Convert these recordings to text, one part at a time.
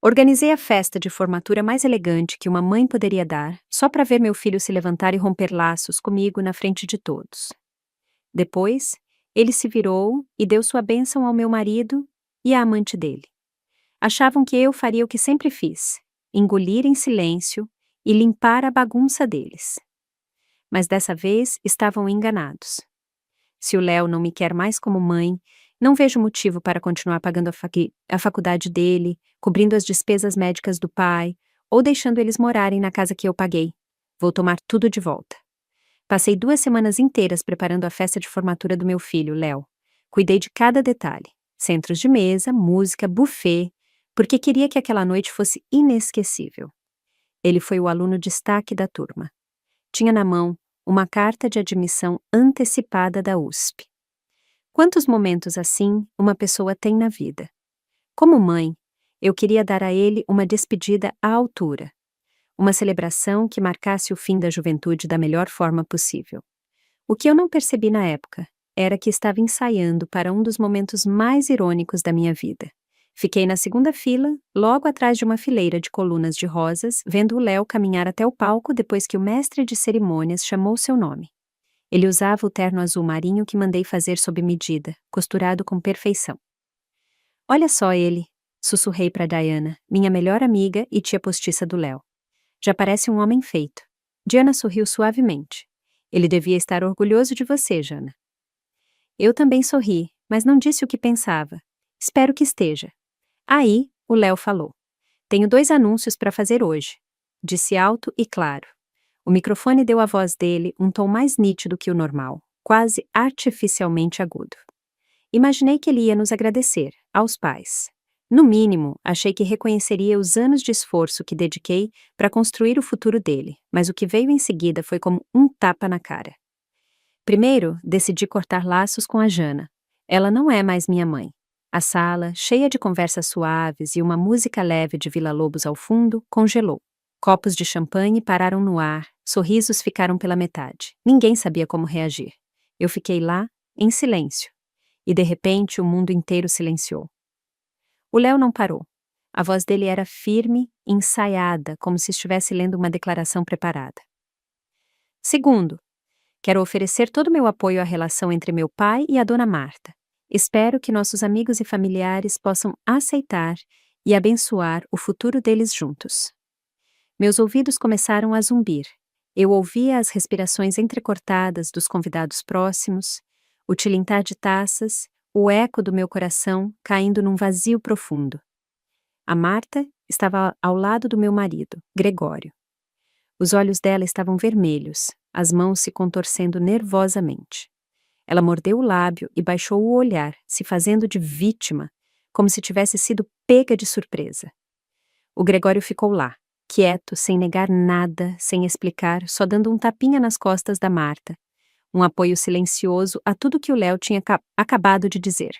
Organizei a festa de formatura mais elegante que uma mãe poderia dar, só para ver meu filho se levantar e romper laços comigo na frente de todos. Depois, ele se virou e deu sua bênção ao meu marido e à amante dele. Achavam que eu faria o que sempre fiz: engolir em silêncio e limpar a bagunça deles. Mas dessa vez estavam enganados. Se o Léo não me quer mais como mãe, não vejo motivo para continuar pagando a faculdade dele, cobrindo as despesas médicas do pai, ou deixando eles morarem na casa que eu paguei. Vou tomar tudo de volta. Passei 2 semanas inteiras preparando a festa de formatura do meu filho, Léo. Cuidei de cada detalhe: centros de mesa, música, buffet, porque queria que aquela noite fosse inesquecível. Ele foi o aluno destaque da turma. Tinha na mão uma carta de admissão antecipada da USP. Quantos momentos assim uma pessoa tem na vida? Como mãe, eu queria dar a ele uma despedida à altura. Uma celebração que marcasse o fim da juventude da melhor forma possível. O que eu não percebi na época era que estava ensaiando para um dos momentos mais irônicos da minha vida. Fiquei na segunda fila, logo atrás de uma fileira de colunas de rosas, vendo o Léo caminhar até o palco depois que o mestre de cerimônias chamou seu nome. Ele usava o terno azul marinho que mandei fazer sob medida, costurado com perfeição. "Olha só ele", sussurrei para Diana, minha melhor amiga e tia postiça do Léo. "Já parece um homem feito." Diana sorriu suavemente. "Ele devia estar orgulhoso de você, Jana." Eu também sorri, mas não disse o que pensava. "Espero que esteja." Aí, o Léo falou: "Tenho 2 anúncios para fazer hoje." Disse alto e claro. O microfone deu à voz dele um tom mais nítido que o normal, quase artificialmente agudo. Imaginei que ele ia nos agradecer, aos pais. No mínimo, achei que reconheceria os anos de esforço que dediquei para construir o futuro dele, mas o que veio em seguida foi como um tapa na cara. Primeiro, decidi cortar laços com a Jana. Ela não é mais minha mãe. A sala, cheia de conversas suaves e uma música leve de Villa-Lobos ao fundo, congelou. Copos de champanhe pararam no ar, sorrisos ficaram pela metade. Ninguém sabia como reagir. Eu fiquei lá, em silêncio. E de repente o mundo inteiro silenciou. O Léo não parou. A voz dele era firme, ensaiada, como se estivesse lendo uma declaração preparada. Segundo, quero oferecer todo o meu apoio à relação entre meu pai e a dona Marta. Espero que nossos amigos e familiares possam aceitar e abençoar o futuro deles juntos. Meus ouvidos começaram a zumbir. Eu ouvia as respirações entrecortadas dos convidados próximos, o tilintar de taças, o eco do meu coração caindo num vazio profundo. A Marta estava ao lado do meu marido, Gregório. Os olhos dela estavam vermelhos, as mãos se contorcendo nervosamente. Ela mordeu o lábio e baixou o olhar, se fazendo de vítima, como se tivesse sido pega de surpresa. O Gregório ficou lá, quieto, sem negar nada, sem explicar, só dando um tapinha nas costas da Marta, um apoio silencioso a tudo que o Léo tinha acabado de dizer.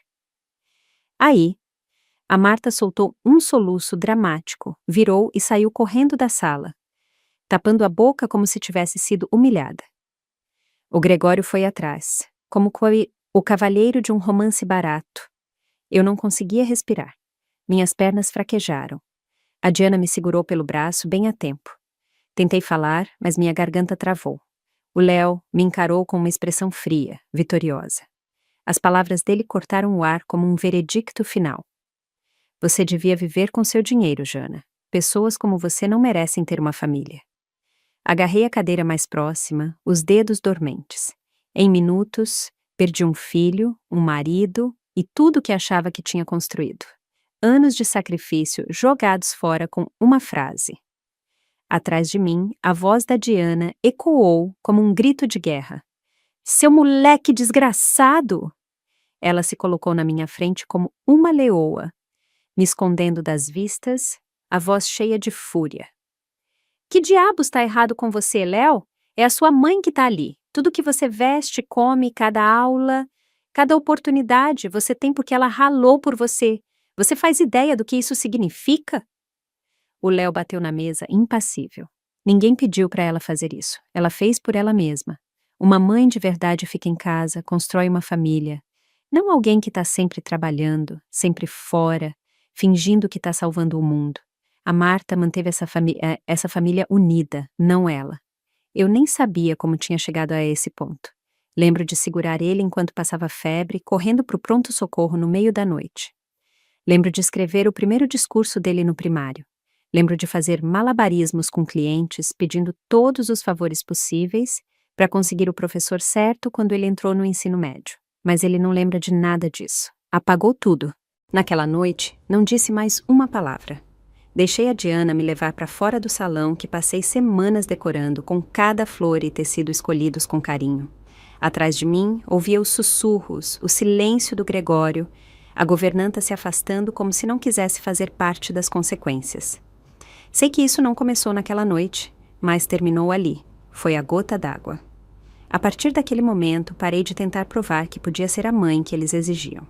Aí, a Marta soltou um soluço dramático, virou e saiu correndo da sala, tapando a boca como se tivesse sido humilhada. O Gregório foi atrás, como o cavalheiro de um romance barato. Eu não conseguia respirar. Minhas pernas fraquejaram. A Diana me segurou pelo braço bem a tempo. Tentei falar, mas minha garganta travou. O Léo me encarou com uma expressão fria, vitoriosa. As palavras dele cortaram o ar como um veredicto final. "Você devia viver com seu dinheiro, Jana. Pessoas como você não merecem ter uma família." Agarrei a cadeira mais próxima, os dedos dormentes. Em minutos, perdi um filho, um marido e tudo que achava que tinha construído. Anos de sacrifício jogados fora com uma frase. Atrás de mim, a voz da Diana ecoou como um grito de guerra. "Seu moleque desgraçado!" Ela se colocou na minha frente como uma leoa, me escondendo das vistas, a voz cheia de fúria. "Que diabos está errado com você, Léo? É a sua mãe que está ali. Tudo que você veste, come, cada aula, cada oportunidade você tem porque ela ralou por você. Você faz ideia do que isso significa?" O Léo bateu na mesa, impassível. Ninguém pediu para ela fazer isso. Ela fez por ela mesma. Uma mãe de verdade fica em casa, constrói uma família. Não alguém que está sempre trabalhando, sempre fora, fingindo que está salvando o mundo. A Marta manteve essa família unida, não ela. Eu nem sabia como tinha chegado a esse ponto. Lembro de segurar ele enquanto passava febre, correndo para o pronto-socorro no meio da noite. Lembro de escrever o primeiro discurso dele no primário. Lembro de fazer malabarismos com clientes, pedindo todos os favores possíveis para conseguir o professor certo quando ele entrou no ensino médio. Mas ele não lembra de nada disso. Apagou tudo. Naquela noite, não disse mais uma palavra. Deixei a Diana me levar para fora do salão que passei semanas decorando com cada flor e tecido escolhidos com carinho. Atrás de mim, ouvia os sussurros, o silêncio do Gregório, a governanta se afastando como se não quisesse fazer parte das consequências. Sei que isso não começou naquela noite, mas terminou ali. Foi a gota d'água. A partir daquele momento, parei de tentar provar que podia ser a mãe que eles exigiam.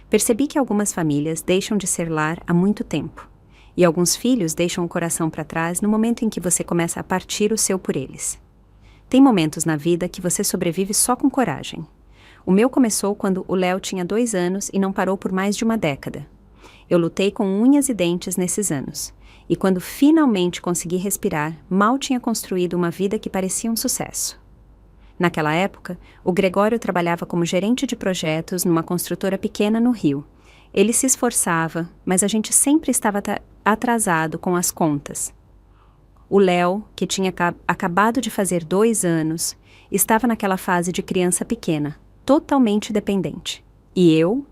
Percebi que algumas famílias deixam de ser lar há muito tempo. E alguns filhos deixam o coração para trás no momento em que você começa a partir o seu por eles. Tem momentos na vida que você sobrevive só com coragem. O meu começou quando o Léo tinha 2 anos e não parou por mais de uma década. Eu lutei com unhas e dentes nesses anos. E quando finalmente consegui respirar, mal tinha construído uma vida que parecia um sucesso. Naquela época, o Gregório trabalhava como gerente de projetos numa construtora pequena no Rio. Ele se esforçava, mas a gente sempre estava atrasado com as contas. O Léo, que tinha acabado de fazer 2 anos, estava naquela fase de criança pequena, totalmente dependente. E eu?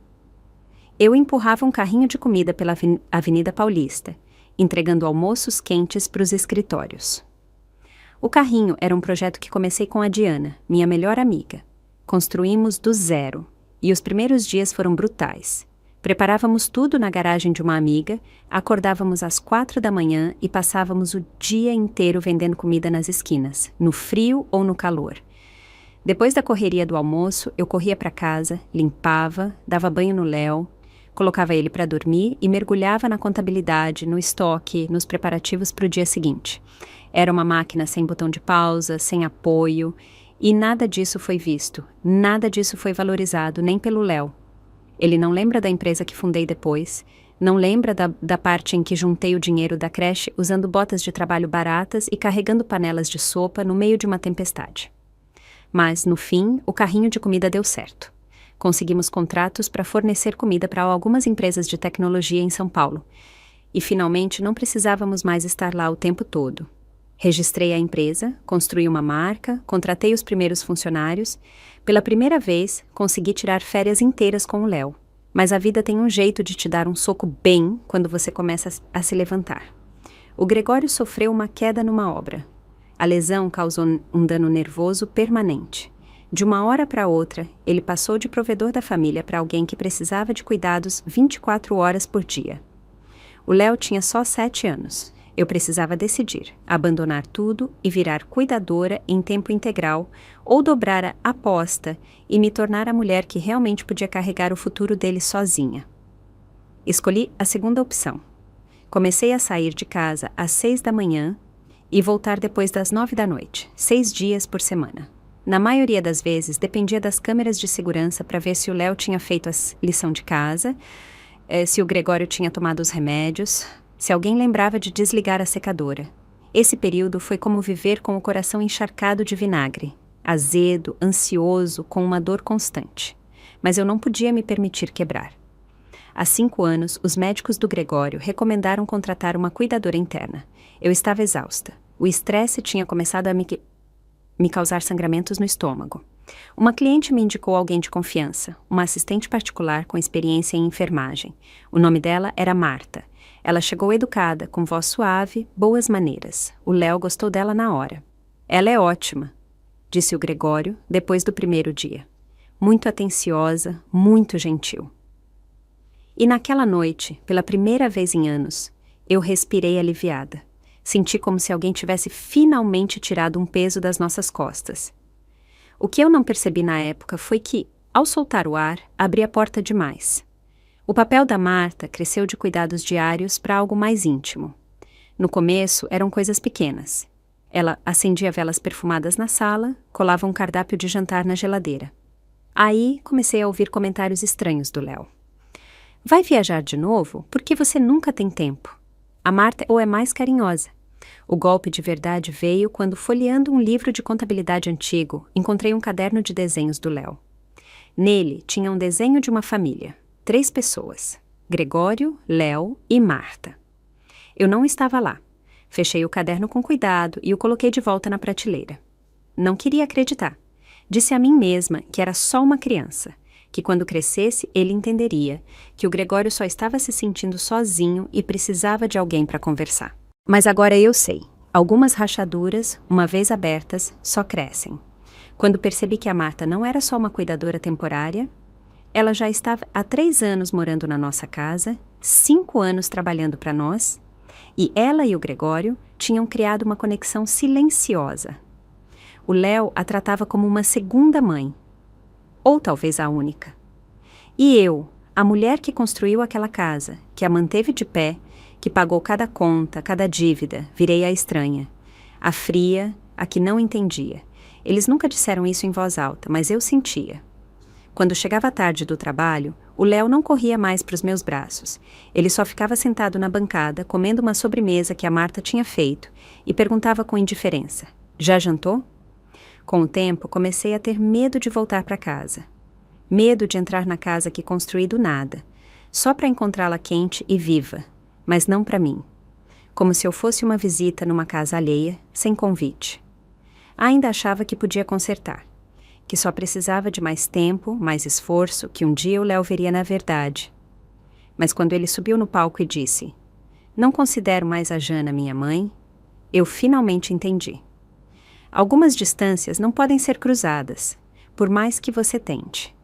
Eu empurrava um carrinho de comida pela Avenida Paulista, entregando almoços quentes para os escritórios. O carrinho era um projeto que comecei com a Diana, minha melhor amiga. Construímos do zero, e os primeiros dias foram brutais. Preparávamos tudo na garagem de uma amiga, acordávamos às 4 da manhã e passávamos o dia inteiro vendendo comida nas esquinas, no frio ou no calor. Depois da correria do almoço, eu corria para casa, limpava, dava banho no Léo, colocava ele para dormir e mergulhava na contabilidade, no estoque, nos preparativos para o dia seguinte. Era uma máquina sem botão de pausa, sem apoio, e nada disso foi visto, nada disso foi valorizado, nem pelo Léo. Ele não lembra da empresa que fundei depois, não lembra da parte em que juntei o dinheiro da creche usando botas de trabalho baratas e carregando panelas de sopa no meio de uma tempestade. Mas, no fim, o carrinho de comida deu certo. Conseguimos contratos para fornecer comida para algumas empresas de tecnologia em São Paulo. E, finalmente, não precisávamos mais estar lá o tempo todo. Registrei a empresa, construí uma marca, contratei os primeiros funcionários. Pela primeira vez, consegui tirar férias inteiras com o Léo. Mas a vida tem um jeito de te dar um soco bem quando você começa a se levantar. O Gregório sofreu uma queda numa obra. A lesão causou um dano nervoso permanente. De uma hora para outra, ele passou de provedor da família para alguém que precisava de cuidados 24 horas por dia. O Léo tinha só 7 anos. Eu precisava decidir, abandonar tudo e virar cuidadora em tempo integral ou dobrar a aposta e me tornar a mulher que realmente podia carregar o futuro dele sozinha. Escolhi a segunda opção. Comecei a sair de casa às 6 da manhã e voltar depois das 9 da noite, 6 dias por semana. Na maioria das vezes, dependia das câmeras de segurança para ver se o Léo tinha feito a lição de casa, se o Gregório tinha tomado os remédios, se alguém lembrava de desligar a secadora. Esse período foi como viver com o coração encharcado de vinagre, azedo, ansioso, com uma dor constante. Mas eu não podia me permitir quebrar. Há 5 anos, os médicos do Gregório recomendaram contratar uma cuidadora interna. Eu estava exausta. O estresse tinha começado a me causar sangramentos no estômago. Uma cliente me indicou alguém de confiança, uma assistente particular com experiência em enfermagem. O nome dela era Marta. Ela chegou educada, com voz suave, boas maneiras. O Léo gostou dela na hora. Ela é ótima, disse o Gregório, depois do primeiro dia. Muito atenciosa, muito gentil. E naquela noite, pela primeira vez em anos, eu respirei aliviada. Senti como se alguém tivesse finalmente tirado um peso das nossas costas. O que eu não percebi na época foi que, ao soltar o ar, abri a porta demais. O papel da Marta cresceu de cuidados diários para algo mais íntimo. No começo, eram coisas pequenas. Ela acendia velas perfumadas na sala, colava um cardápio de jantar na geladeira. Aí, comecei a ouvir comentários estranhos do Léo. Vai viajar de novo? Por que você nunca tem tempo? A Marta ou é mais carinhosa. O golpe de verdade veio quando, folheando um livro de contabilidade antigo, encontrei um caderno de desenhos do Léo. Nele tinha um desenho de uma família, 3 pessoas, Gregório, Léo e Marta. Eu não estava lá. Fechei o caderno com cuidado e o coloquei de volta na prateleira. Não queria acreditar. Disse a mim mesma que era só uma criança, que quando crescesse ele entenderia que o Gregório só estava se sentindo sozinho e precisava de alguém para conversar. Mas agora eu sei, algumas rachaduras, uma vez abertas, só crescem. Quando percebi que a Marta não era só uma cuidadora temporária, ela já estava há 3 anos morando na nossa casa, 5 anos trabalhando para nós, e ela e o Gregório tinham criado uma conexão silenciosa. O Léo a tratava como uma segunda mãe, ou talvez a única. E eu, a mulher que construiu aquela casa, que a manteve de pé, que pagou cada conta, cada dívida, virei a estranha, a fria, a que não entendia. Eles nunca disseram isso em voz alta, mas eu sentia. Quando chegava a tarde do trabalho, o Léo não corria mais para os meus braços. Ele só ficava sentado na bancada, comendo uma sobremesa que a Marta tinha feito, e perguntava com indiferença: "Já jantou?" Com o tempo, comecei a ter medo de voltar para casa. Medo de entrar na casa que construí do nada, só para encontrá-la quente e viva, mas não para mim. Como se eu fosse uma visita numa casa alheia, sem convite. Ainda achava que podia consertar, que só precisava de mais tempo, mais esforço, que um dia o Léo veria na verdade. Mas quando ele subiu no palco e disse: "Não considero mais a Jana minha mãe", eu finalmente entendi. Algumas distâncias não podem ser cruzadas, por mais que você tente.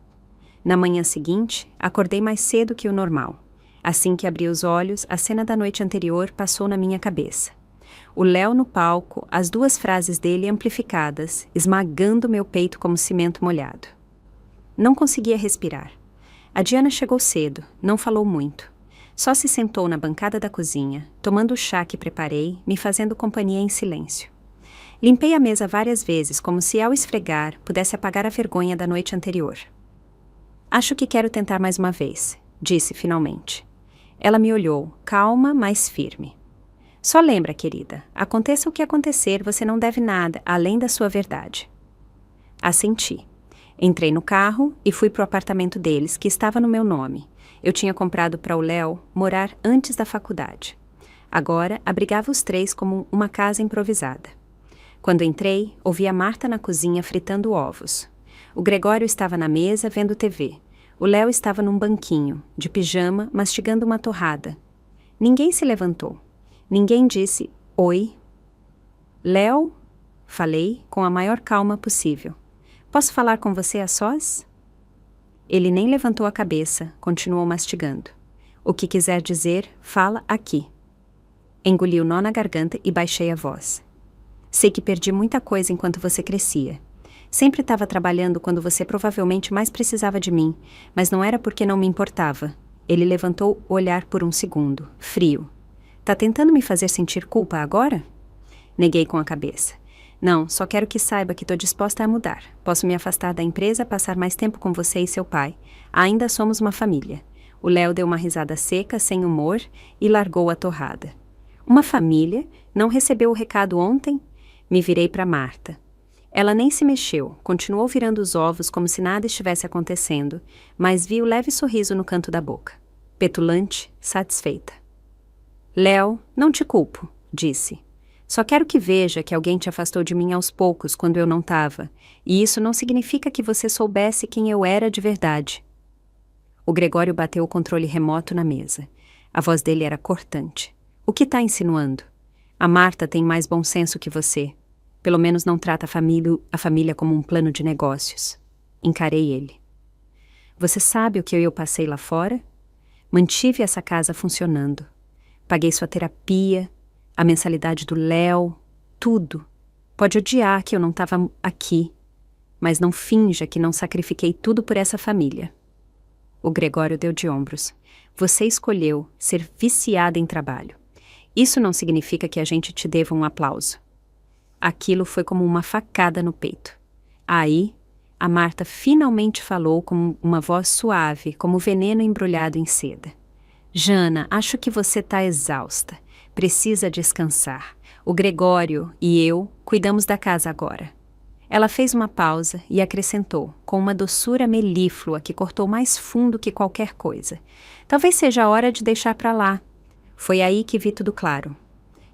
Na manhã seguinte, acordei mais cedo que o normal. Assim que abri os olhos, a cena da noite anterior passou na minha cabeça. O Léo no palco, as 2 frases dele amplificadas, esmagando meu peito como cimento molhado. Não conseguia respirar. A Diana chegou cedo, não falou muito. Só se sentou na bancada da cozinha, tomando o chá que preparei, me fazendo companhia em silêncio. Limpei a mesa várias vezes, como se ao esfregar pudesse apagar a vergonha da noite anterior. "Acho que quero tentar mais uma vez", disse finalmente. Ela me olhou, calma, mas firme. "Só lembra, querida, aconteça o que acontecer, você não deve nada além da sua verdade." Assenti. Entrei no carro e fui para o apartamento deles, que estava no meu nome. Eu tinha comprado para o Léo morar antes da faculdade. Agora, abrigava os 3 como uma casa improvisada. Quando entrei, ouvi a Marta na cozinha fritando ovos. O Gregório estava na mesa vendo TV. O Léo estava num banquinho, de pijama, mastigando uma torrada. Ninguém se levantou. Ninguém disse "Oi". "Léo", falei com a maior calma possível. "Posso falar com você a sós?" Ele nem levantou a cabeça, continuou mastigando. "O que quiser dizer, fala aqui." Engoli o nó na garganta e baixei a voz. "Sei que perdi muita coisa enquanto você crescia. Sempre estava trabalhando quando você provavelmente mais precisava de mim, mas não era porque não me importava." Ele levantou o olhar por um segundo, frio. "Tá tentando me fazer sentir culpa agora?" Neguei com a cabeça. "Não, só quero que saiba que tô disposta a mudar. Posso me afastar da empresa, passar mais tempo com você e seu pai. Ainda somos uma família." O Léo deu uma risada seca, sem humor, e largou a torrada. "Uma família? Não recebeu o recado ontem?" Me virei para Marta. Ela nem se mexeu, continuou virando os ovos como se nada estivesse acontecendo, mas vi o leve sorriso no canto da boca. Petulante, satisfeita. "Léo, não te culpo", disse. "Só quero que veja que alguém te afastou de mim aos poucos quando eu não estava, e isso não significa que você soubesse quem eu era de verdade." O Gregório bateu o controle remoto na mesa. A voz dele era cortante. "O que está insinuando? A Marta tem mais bom senso que você. Pelo menos não trata a família como um plano de negócios." Encarei ele. "Você sabe o que eu passei lá fora? Mantive essa casa funcionando. Paguei sua terapia, a mensalidade do Léo, tudo. Pode odiar que eu não estava aqui, mas não finja que não sacrifiquei tudo por essa família." O Gregório deu de ombros. "Você escolheu ser viciada em trabalho. Isso não significa que a gente te deva um aplauso." Aquilo foi como uma facada no peito. Aí, a Marta finalmente falou com uma voz suave, como veneno embrulhado em seda. "Jana, acho que você está exausta. Precisa descansar. O Gregório e eu cuidamos da casa agora. Ela fez uma pausa e acrescentou, com uma doçura melíflua que cortou mais fundo que qualquer coisa. Talvez seja a hora de deixar para lá. Foi aí que vi tudo claro.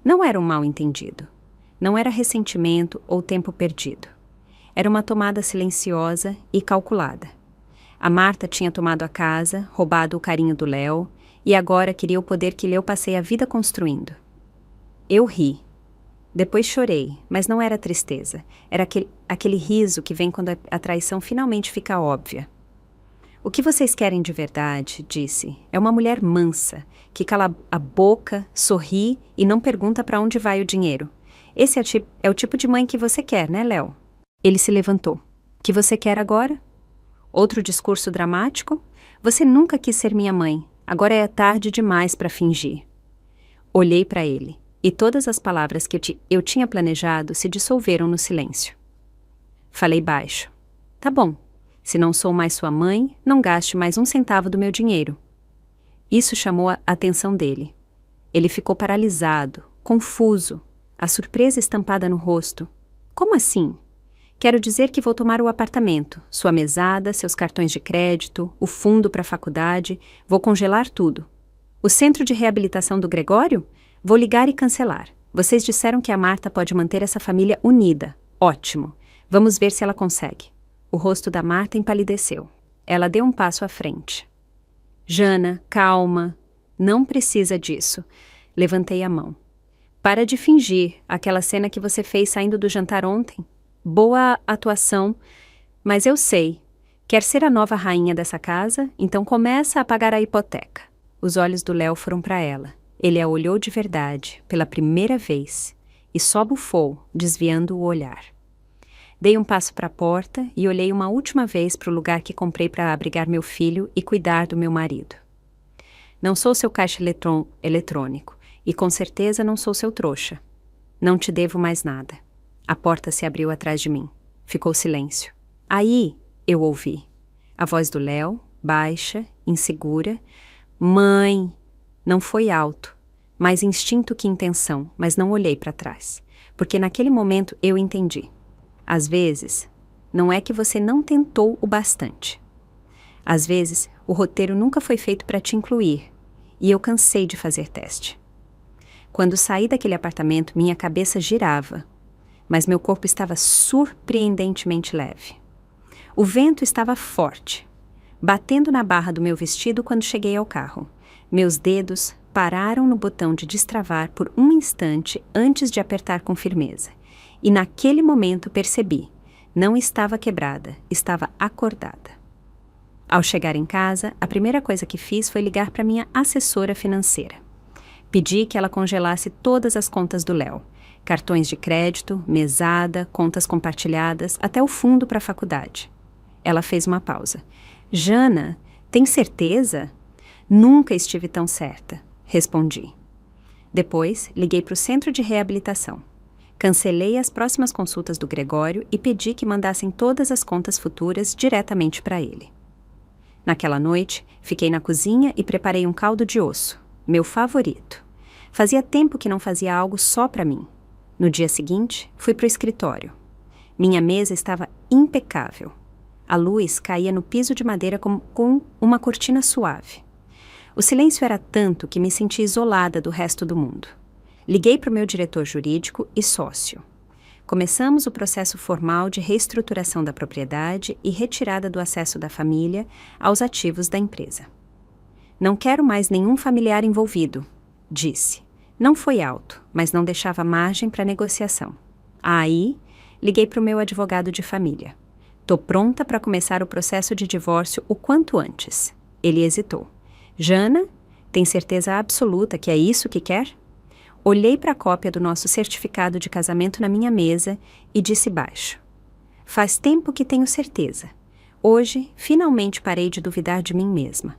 Não era um mal-entendido. Não era ressentimento ou tempo perdido. Era uma tomada silenciosa e calculada. A Marta tinha tomado a casa, roubado o carinho do Léo, e agora queria o poder que eu passei a vida construindo. Eu ri. Depois chorei, mas não era tristeza. Era aquele riso que vem quando a traição finalmente fica óbvia. O que vocês querem de verdade, disse, é uma mulher mansa, que cala a boca, sorri e não pergunta para onde vai o dinheiro. Esse é o tipo de mãe que você quer, né, Léo? Ele se levantou. O que você quer agora? Outro discurso dramático? Você nunca quis ser minha mãe. Agora é tarde demais para fingir. Olhei para ele. E todas as palavras que eu tinha planejado se dissolveram no silêncio. Falei baixo. Tá bom. Se não sou mais sua mãe, não gaste mais 1 centavo do meu dinheiro. Isso chamou a atenção dele. Ele ficou paralisado, confuso, a surpresa estampada no rosto. Como assim? Quero dizer que vou tomar o apartamento, sua mesada, seus cartões de crédito, o fundo para a faculdade, vou congelar tudo. O centro de reabilitação do Gregório? Vou ligar e cancelar. Vocês disseram que a Marta pode manter essa família unida. Ótimo. Vamos ver se ela consegue. O rosto da Marta empalideceu. Ela deu um passo à frente. Jana, calma. Não precisa disso. Levantei a mão. Para de fingir aquela cena que você fez saindo do jantar ontem. Boa atuação, mas eu sei. Quer ser a nova rainha dessa casa? Então começa a pagar a hipoteca. Os olhos do Léo foram para ela. Ele a olhou de verdade, pela primeira vez, e só bufou, desviando o olhar. Dei um passo para a porta e olhei uma última vez para o lugar que comprei para abrigar meu filho e cuidar do meu marido. Não sou seu caixa eletrônico, e com certeza não sou seu trouxa. Não te devo mais nada. A porta se abriu atrás de mim. Ficou silêncio. Aí, eu ouvi. A voz do Léo, baixa, insegura. Mãe! Não foi alto, mais instinto que intenção, mas não olhei para trás. Porque naquele momento eu entendi. Às vezes, não é que você não tentou o bastante. Às vezes, o roteiro nunca foi feito para te incluir, e eu cansei de fazer teste. Quando saí daquele apartamento, minha cabeça girava, mas meu corpo estava surpreendentemente leve. O vento estava forte, batendo na barra do meu vestido quando cheguei ao carro. Meus dedos pararam no botão de destravar por um instante antes de apertar com firmeza. E naquele momento percebi, não estava quebrada, estava acordada. Ao chegar em casa, a primeira coisa que fiz foi ligar para minha assessora financeira. Pedi que ela congelasse todas as contas do Léo. Cartões de crédito, mesada, contas compartilhadas, até o fundo para a faculdade. Ela fez uma pausa. Jana, tem certeza? Nunca estive tão certa, respondi. Depois, liguei para o centro de reabilitação. Cancelei as próximas consultas do Gregório e pedi que mandassem todas as contas futuras diretamente para ele. Naquela noite, fiquei na cozinha e preparei um caldo de osso, meu favorito. Fazia tempo que não fazia algo só para mim. No dia seguinte, fui para o escritório. Minha mesa estava impecável. A luz caía no piso de madeira com uma cortina suave. O silêncio era tanto que me senti isolada do resto do mundo. Liguei para o meu diretor jurídico e sócio. Começamos o processo formal de reestruturação da propriedade e retirada do acesso da família aos ativos da empresa. Não quero mais nenhum familiar envolvido, disse. Não foi alto, mas não deixava margem para negociação. Aí, liguei para o meu advogado de família. Tô pronta para começar o processo de divórcio o quanto antes. Ele hesitou. Jana, tem certeza absoluta que é isso que quer? Olhei para a cópia do nosso certificado de casamento na minha mesa e disse baixo. Faz tempo que tenho certeza. Hoje, finalmente parei de duvidar de mim mesma.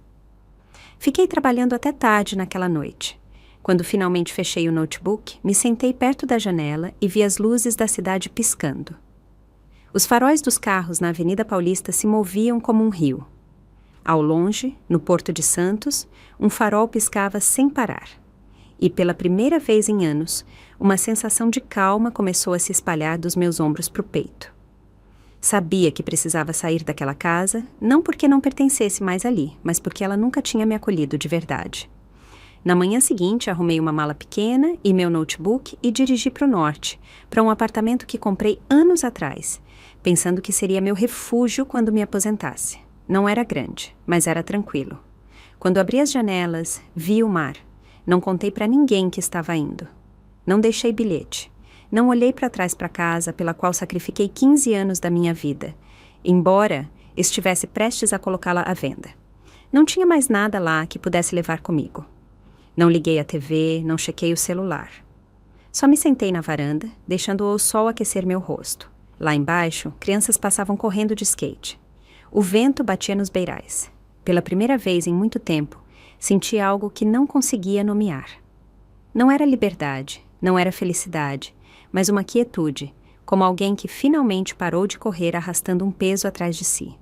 Fiquei trabalhando até tarde naquela noite. Quando finalmente fechei o notebook, me sentei perto da janela e vi as luzes da cidade piscando. Os faróis dos carros na Avenida Paulista se moviam como um rio. Ao longe, no Porto de Santos, um farol piscava sem parar. e, pela primeira vez em anos, uma sensação de calma começou a se espalhar dos meus ombros para o peito. Sabia que precisava sair daquela casa, não porque não pertencesse mais ali, mas porque ela nunca tinha me acolhido de verdade. Na manhã seguinte, arrumei uma mala pequena e meu notebook e dirigi para o norte, para um apartamento que comprei anos atrás, pensando que seria meu refúgio quando me aposentasse. Não era grande, mas era tranquilo. Quando abri as janelas, vi o mar. Não contei para ninguém que estava indo. Não deixei bilhete. Não olhei para trás para a casa pela qual sacrifiquei 15 anos da minha vida, embora estivesse prestes a colocá-la à venda. Não tinha mais nada lá que pudesse levar comigo. Não liguei a TV, não chequei o celular. Só me sentei na varanda, deixando o sol aquecer meu rosto. Lá embaixo, crianças passavam correndo de skate. O vento batia nos beirais. Pela primeira vez em muito tempo, senti algo que não conseguia nomear. Não era liberdade, não era felicidade, mas uma quietude, como alguém que finalmente parou de correr arrastando um peso atrás de si.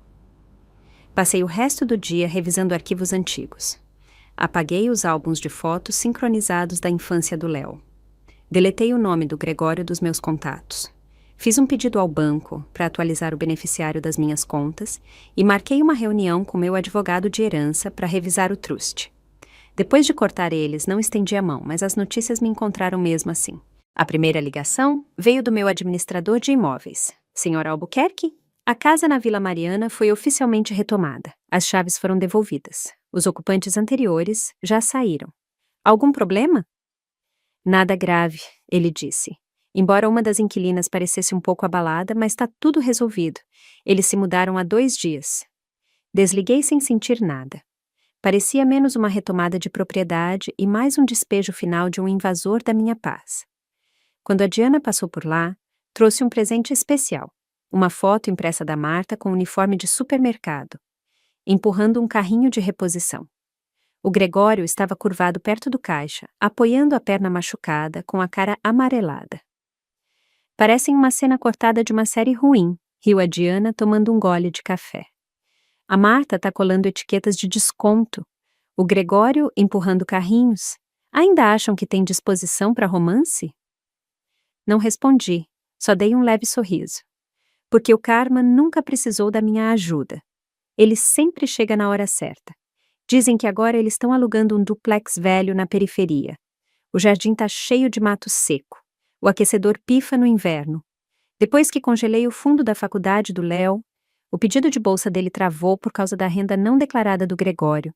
Passei o resto do dia revisando arquivos antigos. Apaguei os álbuns de fotos sincronizados da infância do Léo. Deletei o nome do Gregório dos meus contatos. Fiz um pedido ao banco para atualizar o beneficiário das minhas contas e marquei uma reunião com meu advogado de herança para revisar o trust. Depois de cortar eles, não estendi a mão, mas as notícias me encontraram mesmo assim. A primeira ligação veio do meu administrador de imóveis. Senhor Albuquerque? A casa na Vila Mariana foi oficialmente retomada. As chaves foram devolvidas. Os ocupantes anteriores já saíram. Algum problema? Nada grave, ele disse. Embora uma das inquilinas parecesse um pouco abalada, mas está tudo resolvido. Eles se mudaram há 2 dias. Desliguei sem sentir nada. Parecia menos uma retomada de propriedade e mais um despejo final de um invasor da minha paz. Quando a Diana passou por lá, trouxe um presente especial. Uma foto impressa da Marta com um uniforme de supermercado, empurrando um carrinho de reposição. O Gregório estava curvado perto do caixa, apoiando a perna machucada, com a cara amarelada. Parecem uma cena cortada de uma série ruim, riu a Diana tomando um gole de café. A Marta está colando etiquetas de desconto. O Gregório empurrando carrinhos. Ainda acham que tem disposição para romance? Não respondi, só dei um leve sorriso. Porque o karma nunca precisou da minha ajuda. Ele sempre chega na hora certa. Dizem que agora eles estão alugando um duplex velho na periferia. O jardim está cheio de mato seco. O aquecedor pifa no inverno. Depois que congelei o fundo da faculdade do Léo, o pedido de bolsa dele travou por causa da renda não declarada do Gregório.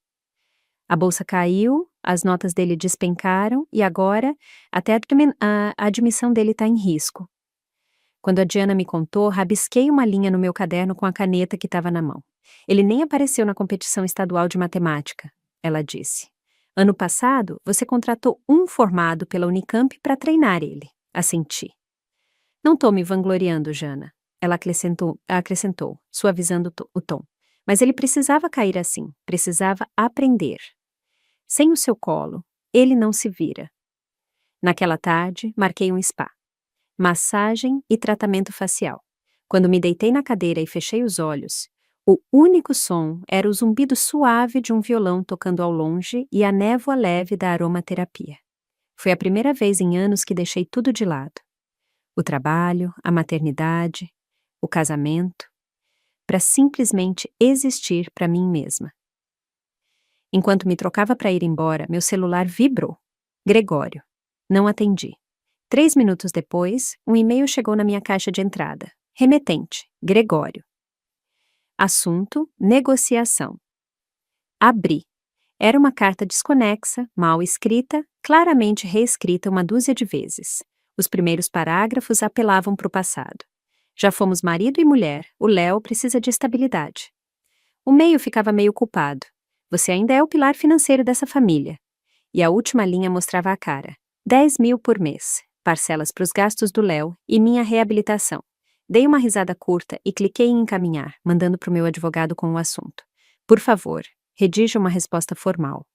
A bolsa caiu, as notas dele despencaram e agora até a admissão dele está em risco. Quando a Diana me contou, rabisquei uma linha no meu caderno com a caneta que estava na mão. Ele nem apareceu na competição estadual de matemática, ela disse. Ano passado, você contratou um formado pela Unicamp para treinar ele. Assenti. Não estou me vangloriando, Jana. Ela acrescentou, suavizando o tom. Mas ele precisava cair assim, precisava aprender. Sem o seu colo, ele não se vira. Naquela tarde, marquei um spa. Massagem e tratamento facial. Quando me deitei na cadeira e fechei os olhos, o único som era o zumbido suave de um violão tocando ao longe e a névoa leve da aromaterapia. Foi a primeira vez em anos que deixei tudo de lado. O trabalho, a maternidade, o casamento, para simplesmente existir para mim mesma. Enquanto me trocava para ir embora, meu celular vibrou. Gregório. Não atendi. 3 minutos depois, um e-mail chegou na minha caixa de entrada. Remetente, Gregório. Assunto, negociação. Abri. Era uma carta desconexa, mal escrita, claramente reescrita uma dúzia de vezes. Os primeiros parágrafos apelavam para o passado. Já fomos marido e mulher, o Léo precisa de estabilidade. O meio ficava meio culpado. Você ainda é o pilar financeiro dessa família. E a última linha mostrava a cara. 10 mil por mês. Parcelas para os gastos do Léo e minha reabilitação. Dei uma risada curta e cliquei em encaminhar, mandando para o meu advogado com o assunto. Por favor, redija uma resposta formal.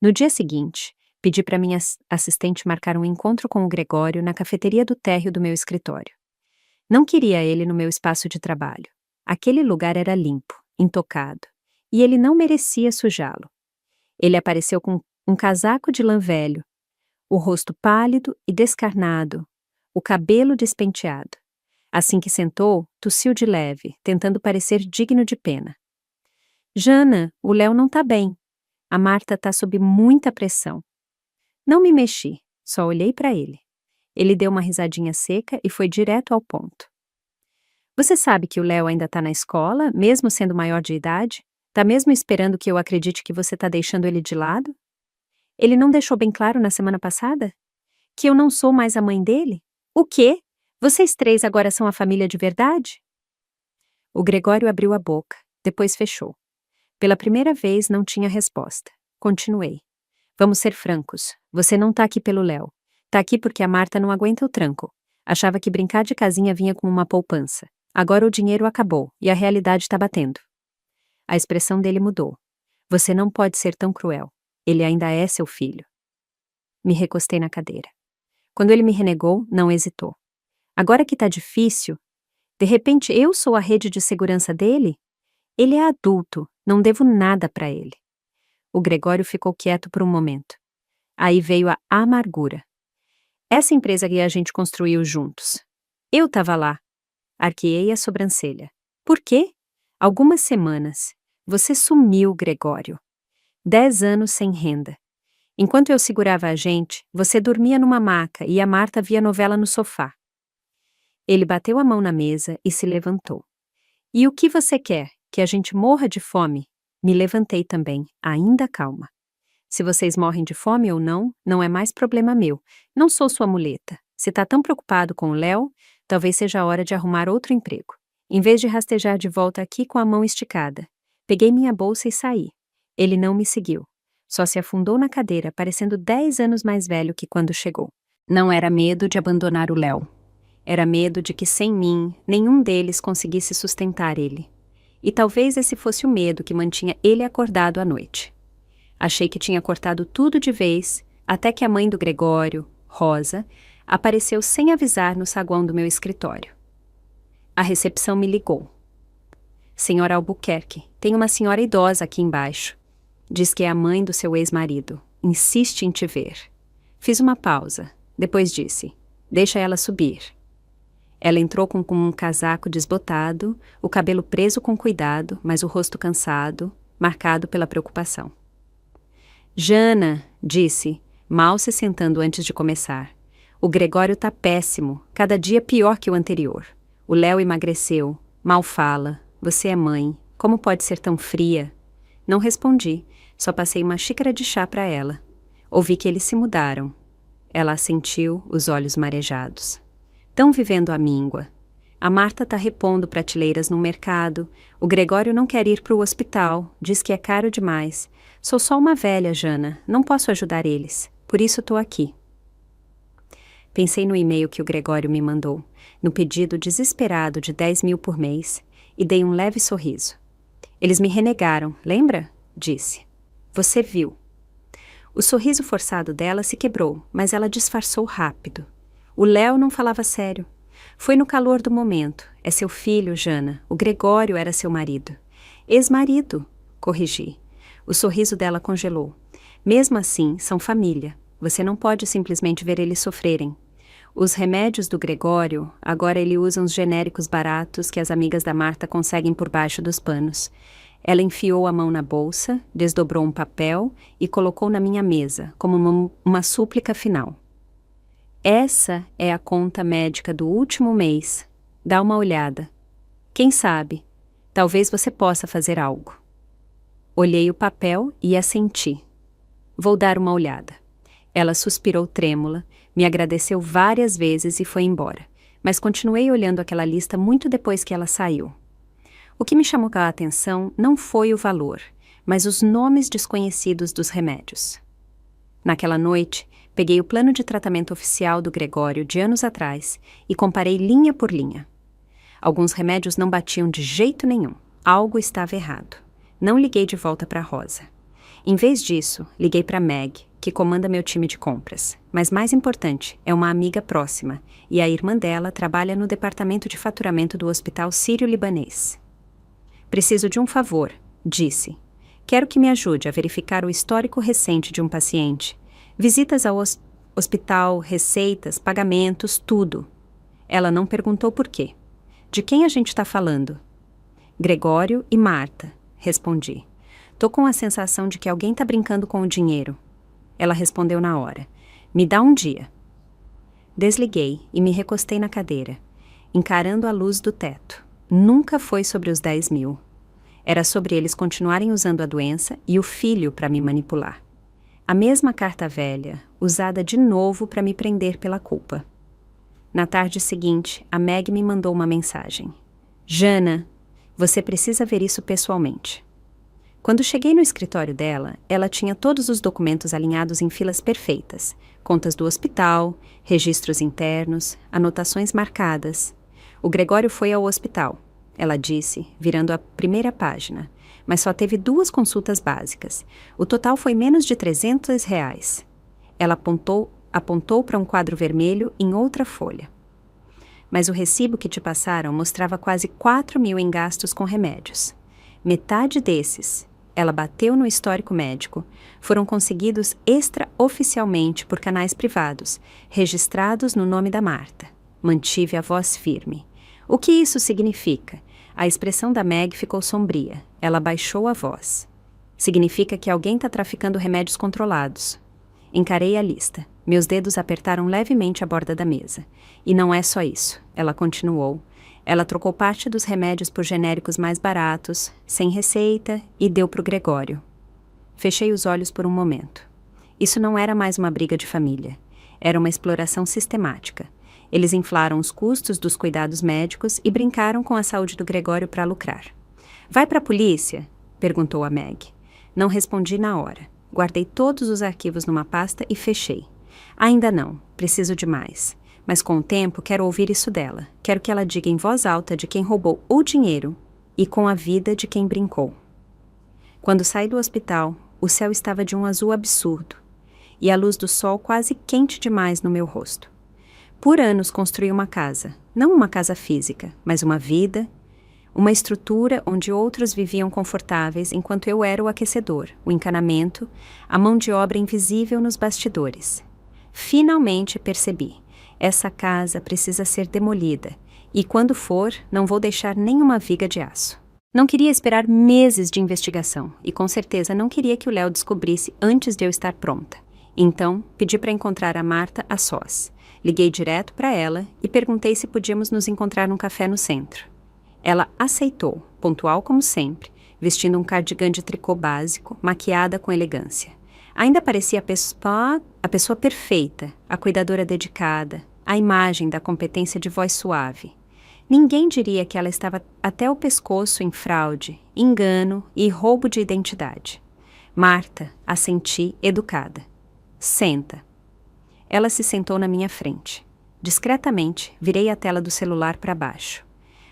No dia seguinte, pedi para minha assistente marcar um encontro com o Gregório na cafeteria do térreo do meu escritório. Não queria ele no meu espaço de trabalho. Aquele lugar era limpo, intocado, e ele não merecia sujá-lo. Ele apareceu com um casaco de lã velho, o rosto pálido e descarnado, o cabelo despenteado. Assim que sentou, tossiu de leve, tentando parecer digno de pena. Jana, o Léo não tá bem. A Marta tá sob muita pressão. Não me mexi, só olhei para ele. Ele deu uma risadinha seca e foi direto ao ponto. Você sabe que o Léo ainda tá na escola, mesmo sendo maior de idade? Tá mesmo esperando que eu acredite que você tá deixando ele de lado? Ele não deixou bem claro na semana passada? Que eu não sou mais a mãe dele? O quê? Vocês três agora são a família de verdade? O Gregório abriu a boca, depois fechou. Pela primeira vez não tinha resposta. Continuei. Vamos ser francos. Você não tá aqui pelo Léo. Tá aqui porque a Marta não aguenta o tranco. Achava que brincar de casinha vinha com uma poupança. Agora o dinheiro acabou e a realidade tá batendo. A expressão dele mudou. Você não pode ser tão cruel. Ele ainda é seu filho. Me recostei na cadeira. Quando ele me renegou, não hesitou. Agora que tá difícil, de repente eu sou a rede de segurança dele? Ele é adulto, não devo nada pra ele. O Gregório ficou quieto por um momento. Aí veio a amargura. Essa empresa que a gente construiu juntos. Eu tava lá. Arqueei a sobrancelha. Por quê? Algumas semanas. Você sumiu, Gregório. 10 anos sem renda. Enquanto eu segurava a gente, você dormia numa maca e a Marta via novela no sofá. Ele bateu a mão na mesa e se levantou. E o que você quer? Que a gente morra de fome? Me levantei também, ainda calma. Se vocês morrem de fome ou não, não é mais problema meu. Não sou sua muleta. Se tá tão preocupado com o Léo, talvez seja a hora de arrumar outro emprego. Em vez de rastejar de volta aqui com a mão esticada. Peguei minha bolsa e saí. Ele não me seguiu. Só se afundou na cadeira, parecendo 10 anos mais velho que quando chegou. Não era medo de abandonar o Léo. Era medo de que sem mim, nenhum deles conseguisse sustentar ele. E talvez esse fosse o medo que mantinha ele acordado à noite. Achei que tinha cortado tudo de vez, até que a mãe do Gregório, Rosa, apareceu sem avisar no saguão do meu escritório. A recepção me ligou. Senhora Albuquerque, tem uma senhora idosa aqui embaixo. Diz que é a mãe do seu ex-marido. Insiste em te ver. Fiz uma pausa. Depois disse, deixa ela subir. Ela entrou com um casaco desbotado, o cabelo preso com cuidado, mas o rosto cansado, marcado pela preocupação. Jana, disse, mal se sentando antes de começar. O Gregório tá péssimo, cada dia pior que o anterior. O Léo emagreceu, mal fala, você é mãe, como pode ser tão fria? Não respondi, só passei uma xícara de chá para ela. Ouvi que eles se mudaram. Ela assentiu, os olhos marejados. Tão vivendo à míngua. A Marta tá repondo prateleiras no mercado. O Gregório não quer ir pro hospital. Diz que é caro demais. Sou só uma velha, Jana. Não posso ajudar eles. Por isso tô aqui. Pensei no e-mail que o Gregório me mandou, no pedido desesperado de 10 mil por mês, e dei um leve sorriso. Eles me renegaram, lembra? Disse. Você viu. O sorriso forçado dela se quebrou, mas ela disfarçou rápido. O Léo não falava sério. Foi no calor do momento. É seu filho, Jana. O Gregório era seu marido. Ex-marido, corrigi. O sorriso dela congelou. Mesmo assim, são família. Você não pode simplesmente ver eles sofrerem. Os remédios do Gregório, agora ele usa uns genéricos baratos que as amigas da Marta conseguem por baixo dos panos. Ela enfiou a mão na bolsa, desdobrou um papel e colocou na minha mesa, como uma súplica final. Essa é a conta médica do último mês. Dá uma olhada. Quem sabe, talvez você possa fazer algo. Olhei o papel e assenti. Vou dar uma olhada. Ela suspirou trêmula, me agradeceu várias vezes e foi embora, mas continuei olhando aquela lista muito depois que ela saiu. O que me chamou a atenção não foi o valor, mas os nomes desconhecidos dos remédios. Naquela noite, peguei o plano de tratamento oficial do Gregório de anos atrás e comparei linha por linha. Alguns remédios não batiam de jeito nenhum. Algo estava errado. Não liguei de volta para Rosa. Em vez disso, liguei para Meg, que comanda meu time de compras. Mas mais importante, é uma amiga próxima, e a irmã dela trabalha no departamento de faturamento do Hospital Sírio-Libanês. Preciso de um favor, disse. Quero que me ajude a verificar o histórico recente de um paciente. Visitas ao Hospital, receitas, pagamentos, tudo. Ela não perguntou por quê. De quem a gente está falando? Gregório e Marta, respondi. Tô com a sensação de que alguém tá brincando com o dinheiro. Ela respondeu na hora. Me dá um dia. Desliguei e me recostei na cadeira, encarando a luz do teto. Nunca foi sobre os 10 mil. Era sobre eles continuarem usando a doença e o filho para me manipular. A mesma carta velha, usada de novo para me prender pela culpa. Na tarde seguinte, a Meg me mandou uma mensagem. Jana, você precisa ver isso pessoalmente. Quando cheguei no escritório dela, ela tinha todos os documentos alinhados em filas perfeitas, contas do hospital, registros internos, anotações marcadas. O Gregório foi ao hospital, ela disse, virando a primeira página, mas só teve 2 consultas básicas. O total foi menos de R$300. Ela apontou para um quadro vermelho em outra folha. Mas o recibo que te passaram mostrava quase 4 mil em gastos com remédios. Metade desses, ela bateu no histórico médico, foram conseguidos extraoficialmente por canais privados, registrados no nome da Marta. Mantive a voz firme. O que isso significa? A expressão da Meg ficou sombria. Ela baixou a voz. Significa que alguém está traficando remédios controlados. Encarei a lista. Meus dedos apertaram levemente a borda da mesa. E não é só isso, ela continuou. Ela trocou parte dos remédios por genéricos mais baratos, sem receita, e deu para o Gregório. Fechei os olhos por um momento. Isso não era mais uma briga de família. Era uma exploração sistemática. Eles inflaram os custos dos cuidados médicos e brincaram com a saúde do Gregório para lucrar. Vai para a polícia? Perguntou a Meg. Não respondi na hora. Guardei todos os arquivos numa pasta e fechei. Ainda não, preciso de mais. Mas com o tempo quero ouvir isso dela. Quero que ela diga em voz alta de quem roubou o dinheiro e com a vida de quem brincou. Quando saí do hospital, o céu estava de um azul absurdo e a luz do sol quase quente demais no meu rosto. Por anos construí uma casa, não uma casa física, mas uma vida, uma estrutura onde outros viviam confortáveis enquanto eu era o aquecedor, o encanamento, a mão de obra invisível nos bastidores. Finalmente percebi. Essa casa precisa ser demolida, e quando for, não vou deixar nenhuma viga de aço. Não queria esperar meses de investigação, e com certeza não queria que o Léo descobrisse antes de eu estar pronta. Então, pedi para encontrar a Marta a sós. Liguei direto para ela e perguntei se podíamos nos encontrar num café no centro. Ela aceitou, pontual como sempre, vestindo um cardigan de tricô básico, maquiada com elegância. Ainda parecia a pessoa perfeita, a cuidadora dedicada, a imagem da competência de voz suave. Ninguém diria que ela estava até o pescoço em fraude, engano e roubo de identidade. Marta, assenti, educada. Senta. Ela se sentou na minha frente. Discretamente, virei a tela do celular para baixo.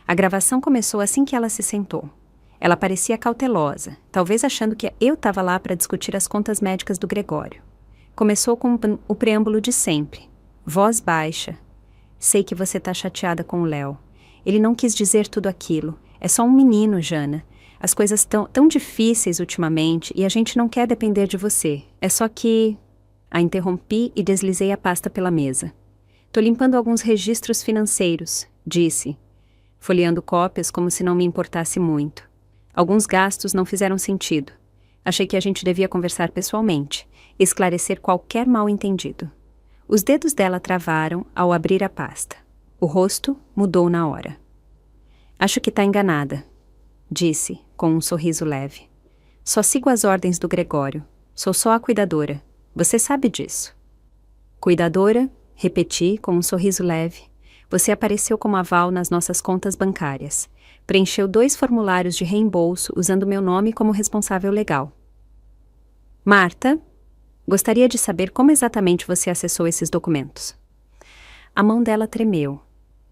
A gravação começou assim que ela se sentou. Ela parecia cautelosa, talvez achando que eu estava lá para discutir as contas médicas do Gregório. Começou com o preâmbulo de sempre. Voz baixa. Sei que você está chateada com o Léo. Ele não quis dizer tudo aquilo. É só um menino, Jana. As coisas estão tão difíceis ultimamente e a gente não quer depender de você. É só que... A interrompi e deslizei a pasta pela mesa. Tô limpando alguns registros financeiros, disse, folheando cópias como se não me importasse muito. Alguns gastos não fizeram sentido. Achei que a gente devia conversar pessoalmente, esclarecer qualquer mal-entendido. Os dedos dela travaram ao abrir a pasta. O rosto mudou na hora. Acho que tá enganada, disse, com um sorriso leve. Só sigo as ordens do Gregório. Sou só a cuidadora. Você sabe disso. Cuidadora, repeti com um sorriso leve. Você apareceu como aval nas nossas contas bancárias. Preencheu 2 formulários de reembolso usando meu nome como responsável legal. Marta, gostaria de saber como exatamente você acessou esses documentos. A mão dela tremeu.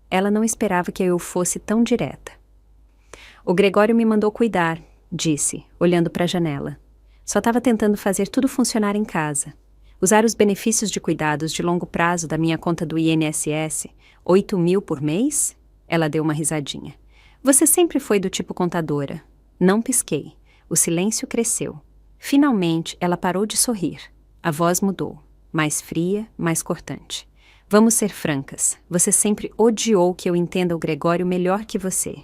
Ela não esperava que eu fosse tão direta. O Gregório me mandou cuidar, disse, olhando para a janela. Só estava tentando fazer tudo funcionar em casa. Usar os benefícios de cuidados de longo prazo da minha conta do INSS, 8 mil por mês? Ela deu uma risadinha. Você sempre foi do tipo contadora. Não pisquei. O silêncio cresceu. Finalmente, ela parou de sorrir. A voz mudou. mais fria, mais cortante. Vamos ser francas, você sempre odiou que eu entenda o Gregório melhor que você,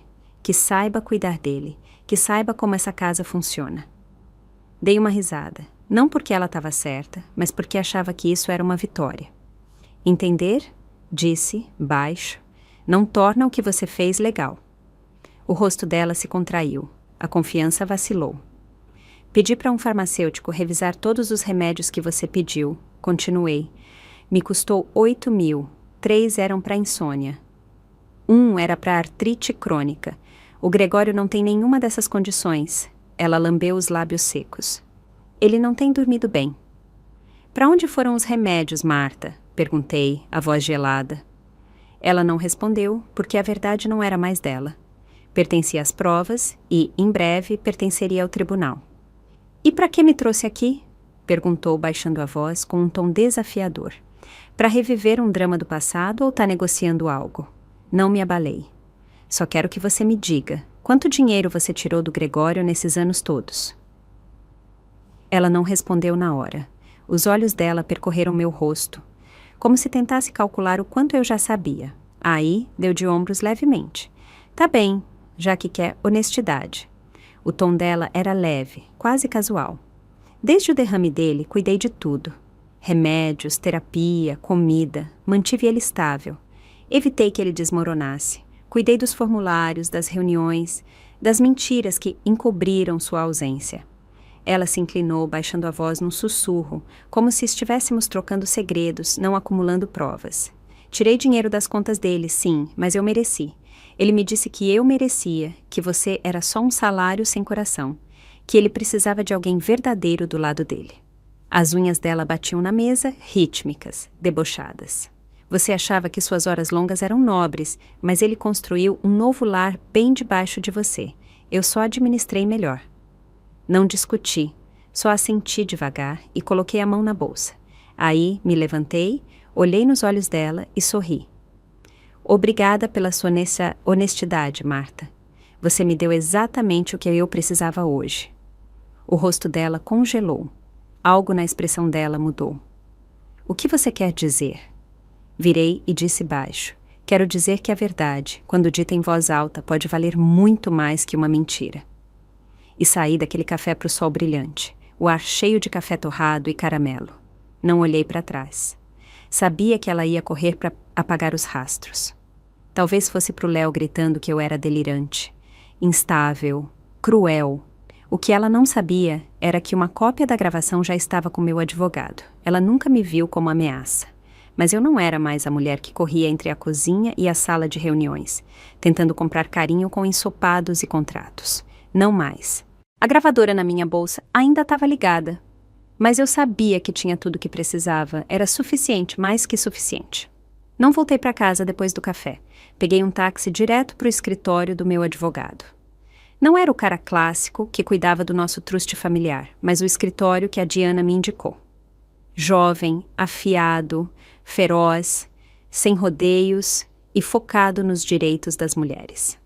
que saiba cuidar dele, que saiba como essa casa funciona. Dei uma risada, não porque ela estava certa, mas porque achava que isso era uma vitória. Entender? Disse, baixo, não torna o que você fez legal. O rosto dela se contraiu, a confiança vacilou. Pedi para um farmacêutico revisar todos os remédios que você pediu, continuei. Me custou 8.000, 3 eram para insônia. 1 era para artrite crônica. O Gregório não tem nenhuma dessas condições. Ela lambeu os lábios secos. Ele não tem dormido bem. Para onde foram os remédios, Marta? Perguntei, a voz gelada. Ela não respondeu, porque a verdade não era mais dela. Pertencia às provas e, em breve, pertenceria ao tribunal. E para que me trouxe aqui? Perguntou, baixando a voz, com um tom desafiador. Para reviver um drama do passado ou tá negociando algo? Não me abalei. Só quero que você me diga, quanto dinheiro você tirou do Gregório nesses anos todos? Ela não respondeu na hora. Os olhos dela percorreram meu rosto, como se tentasse calcular o quanto eu já sabia. Aí, deu de ombros levemente. Tá bem, já que quer honestidade. O tom dela era leve, quase casual. Desde o derrame dele, cuidei de tudo. Remédios, terapia, comida, mantive ele estável. Evitei que ele desmoronasse. Cuidei dos formulários, das reuniões, das mentiras que encobriram sua ausência. Ela se inclinou, baixando a voz num sussurro, como se estivéssemos trocando segredos, não acumulando provas. Tirei dinheiro das contas dele, sim, mas eu mereci. Ele me disse que eu merecia, que você era só um salário sem coração, que ele precisava de alguém verdadeiro do lado dele. As unhas dela batiam na mesa, rítmicas, debochadas. Você achava que suas horas longas eram nobres, mas ele construiu um novo lar bem debaixo de você. Eu só administrei melhor. Não discuti, só assenti devagar e coloquei a mão na bolsa. Aí me levantei, olhei nos olhos dela e sorri. Obrigada pela sua honestidade, Marta. Você me deu exatamente o que eu precisava hoje. O rosto dela congelou. Algo na expressão dela mudou. O que você quer dizer? Virei e disse baixo. Quero dizer que a verdade, quando dita em voz alta, pode valer muito mais que uma mentira. E saí daquele café para o sol brilhante, o ar cheio de café torrado e caramelo. Não olhei para trás. Sabia que ela ia correr para apagar os rastros. Talvez fosse pro Léo gritando que eu era delirante, instável, cruel. O que ela não sabia era que uma cópia da gravação já estava com meu advogado. Ela nunca me viu como ameaça. Mas eu não era mais a mulher que corria entre a cozinha e a sala de reuniões, tentando comprar carinho com ensopados e contratos. Não mais. A gravadora na minha bolsa ainda estava ligada. Mas eu sabia que tinha tudo o que precisava. Era suficiente, mais que suficiente. Não voltei para casa depois do café. Peguei um táxi direto para o escritório do meu advogado. Não era o cara clássico que cuidava do nosso truste familiar, mas o escritório que a Diana me indicou. Jovem, afiado, feroz, sem rodeios e focado nos direitos das mulheres.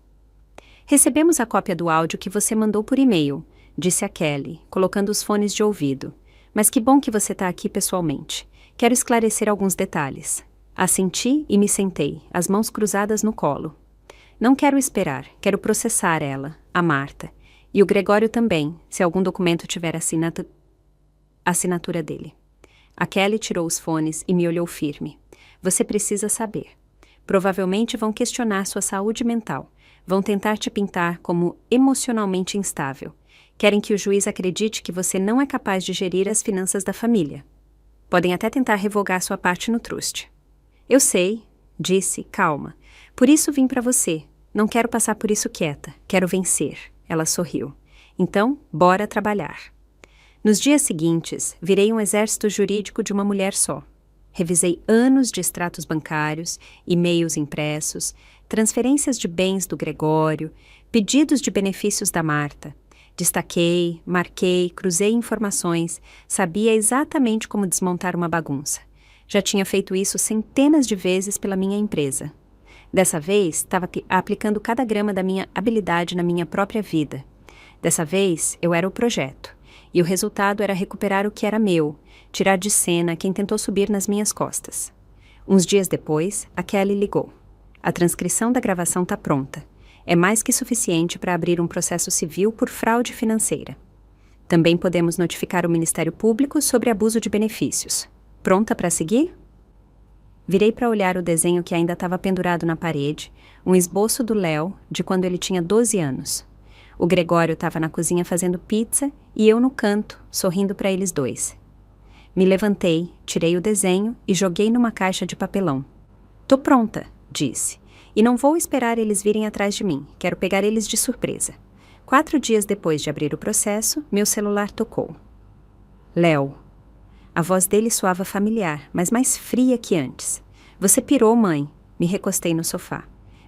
Recebemos a cópia do áudio que você mandou por e-mail, disse a Kelly, colocando os fones de ouvido. Mas que bom que você está aqui pessoalmente. Quero esclarecer alguns detalhes. Assenti e me sentei, as mãos cruzadas no colo. Não quero esperar, quero processar ela, a Marta. E o Gregório também, se algum documento tiver assinatura dele. A Kelly tirou os fones e me olhou firme. Você precisa saber. Provavelmente vão questionar sua saúde mental. Vão tentar te pintar como emocionalmente instável. Querem que o juiz acredite que você não é capaz de gerir as finanças da família. Podem até tentar revogar sua parte no truste. Eu sei, disse, calma. Por isso vim para você. Não quero passar por isso quieta. Quero vencer. Ela sorriu. Então, bora trabalhar. Nos dias seguintes, virei um exército jurídico de uma mulher só. Revisei anos de extratos bancários, e-mails impressos, transferências de bens do Gregório, pedidos de benefícios da Marta. Destaquei, marquei, cruzei informações, sabia exatamente como desmontar uma bagunça. Já tinha feito isso centenas de vezes pela minha empresa. Dessa vez, estava aplicando cada grama da minha habilidade na minha própria vida. Dessa vez, eu era o projeto. E o resultado era recuperar o que era meu, tirar de cena quem tentou subir nas minhas costas. Uns dias depois, a Kelly ligou. A transcrição da gravação está pronta. É mais que suficiente para abrir um processo civil por fraude financeira. Também podemos notificar o Ministério Público sobre abuso de benefícios. Pronta para seguir? Virei para olhar o desenho que ainda estava pendurado na parede, um esboço do Léo, de quando ele tinha 12 anos. O Gregório estava na cozinha fazendo pizza e eu no canto, sorrindo para eles dois. Me levantei, tirei o desenho e joguei numa caixa de papelão. Tô pronta, disse, e não vou esperar eles virem atrás de mim, quero pegar eles de surpresa. 4 dias depois de abrir o processo, meu celular tocou. Léo. A voz dele soava familiar, mas mais fria que antes. Você pirou, mãe. Me recostei no sofá.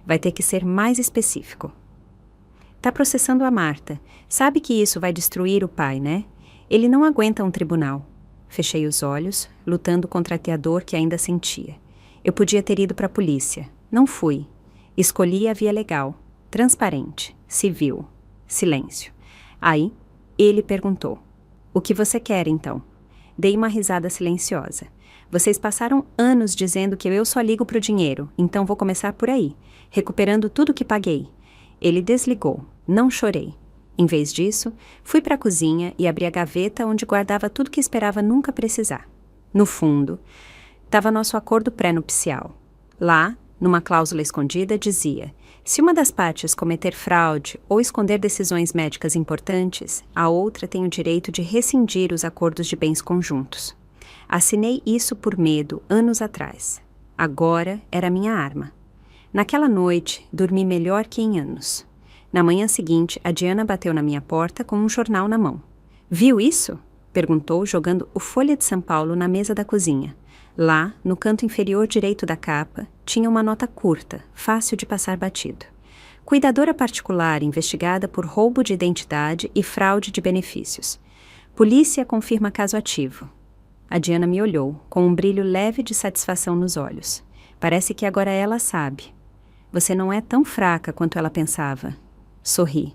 Vai ter que ser mais específico. Tá processando a Marta. Sabe que isso vai destruir o pai, né? Ele não aguenta um tribunal. Fechei os olhos, lutando contra a dor que ainda sentia. Eu podia ter ido para a polícia. Não fui. Escolhi a via legal, transparente, civil. Silêncio. Aí, ele perguntou. O que você quer, então? Dei uma risada silenciosa. Vocês passaram anos dizendo que eu só ligo pro dinheiro, então vou começar por aí, recuperando tudo que paguei. Ele desligou. Não chorei. Em vez disso, fui para a cozinha e abri a gaveta onde guardava tudo que esperava nunca precisar. No fundo, estava nosso acordo pré-nupcial. Lá, numa cláusula escondida, dizia: se uma das partes cometer fraude ou esconder decisões médicas importantes, a outra tem o direito de rescindir os acordos de bens conjuntos. Assinei isso por medo anos atrás. Agora era minha arma. Naquela noite, dormi melhor que em anos. Na manhã seguinte, a Diana bateu na minha porta com um jornal na mão. Viu isso? Perguntou, jogando o Folha de São Paulo na mesa da cozinha. Lá, no canto inferior direito da capa, tinha uma nota curta, fácil de passar batido. Cuidadora particular investigada por roubo de identidade e fraude de benefícios. Polícia confirma caso ativo. A Diana me olhou, com um brilho leve de satisfação nos olhos. Parece que agora ela sabe. Você não é tão fraca quanto ela pensava. Sorri.